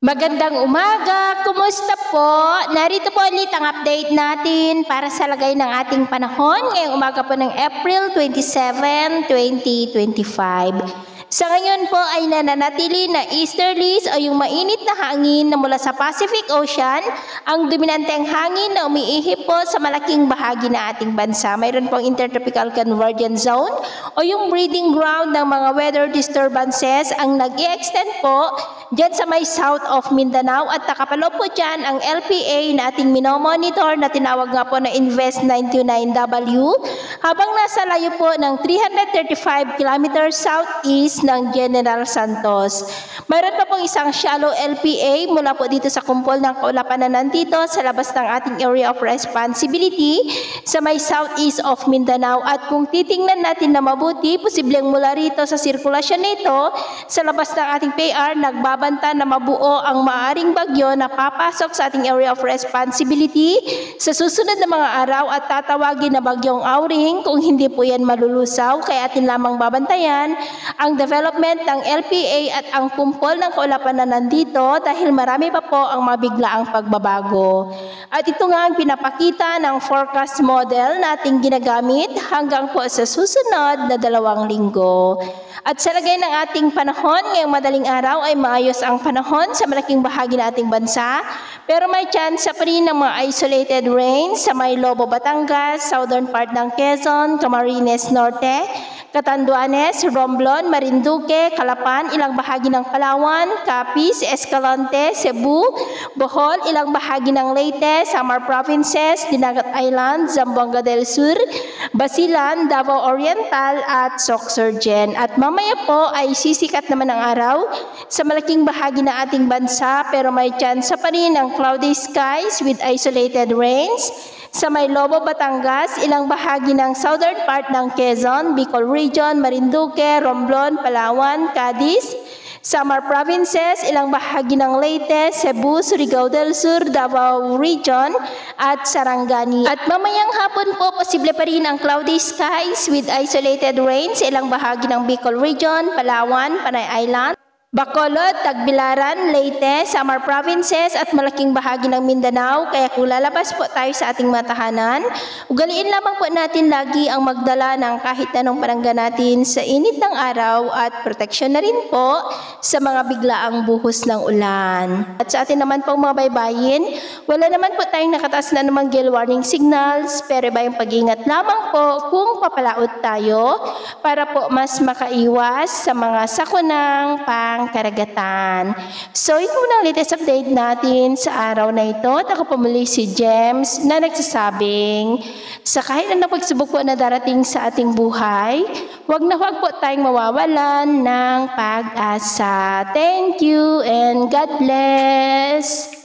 Magandang umaga! Kumusta po? Narito po ulit ang update natin para sa lagay ng ating panahon ngayong umaga po ng April 27, 2025. Sa ngayon po ay nananatili na easterlies o yung mainit na hangin na mula sa Pacific Ocean ang dominanteng hangin na umiihip po sa malaking bahagi ng ating bansa. Mayroon pong intertropical convergence zone o yung breeding ground ng mga weather disturbances ang nag-i-extend po dyan sa may south of Mindanao at nakapalo po dyan ang LPA na ating minomonitor na tinawag nga po na Invest 929W habang nasa layo po ng 335 kilometers southeast ng General Santos. Mayroon pa pong isang shallow LPA mula po dito sa kumpol ng kaulapan na nandito sa labas ng ating area of responsibility sa may southeast of Mindanao at kung titingnan natin na mabuti, posibleng mula rito sa sirkulasyon nito sa labas ng ating PR nagbabanta na mabuo ang maaring bagyo na papasok sa ating area of responsibility sa susunod na mga araw at tatawagin na bagyong Auring kung hindi po yan malulusaw kaya atin lamang babantayan ang development ng LPA at ang kumpol ng kaulapan na nandito dahil marami pa po ang mabiglaang pagbabago. At ito nga ang pinapakita ng forecast model na ating ginagamit hanggang po sa susunod na 2 linggo. At sa lagay ng ating panahon ngayong madaling araw ay maayos ang panahon sa malaking bahagi ng ating bansa pero may chance pa rin ng mga isolated rain sa may Lobo, Batangas, southern part ng Quezon, Camarines Norte, Catanduanes, Romblon, Marinduque, Calapan, ilang bahagi ng Palawan, Capiz, Escalante, Cebu, Bohol, ilang bahagi ng Leyte, Samar Provinces, Dinagat Island, Zamboanga del Sur, Basilan, Davao Oriental at Sorsogon. At mamaya po ay sisikat naman ang araw sa malaking bahagi ng ating bansa pero may chance pa rin ng cloudy skies with isolated rains sa may Lobo, Batangas, ilang bahagi ng southern part ng Quezon, Bicol Region, Marinduque, Romblon, Palawan, Cadiz, Samar Provinces, ilang bahagi ng Leyte, Cebu, Surigao del Sur, Davao Region, at Sarangani. At mamayang hapon po, posible pa rin ang cloudy skies with isolated rain sa ilang bahagi ng Bicol Region, Palawan, Panay Island, Bacolod, Tagbilaran, Leyte, Samar Provinces at malaking bahagi ng Mindanao. Kaya kung lalabas po tayo sa ating matahanan, ugaliin lamang po natin lagi ang magdala ng kahit anong panangga natin sa init ng araw at proteksyon na rin po sa mga biglaang buhos ng ulan. At sa atin naman pong mga baybayin, wala naman po tayong nakataas na namang gale warning signals pero iba yung pag-ingat lamang po kung papalaot tayo para po mas makaiwas sa mga sakunang karagatan. So, ito muna ang latest update natin sa araw na ito. At ako pumuli si James na nagsasabing sa kahit anong pagsubok po na darating sa ating buhay, huwag na huwag po tayong mawawalan ng pag-asa. Thank you and God bless!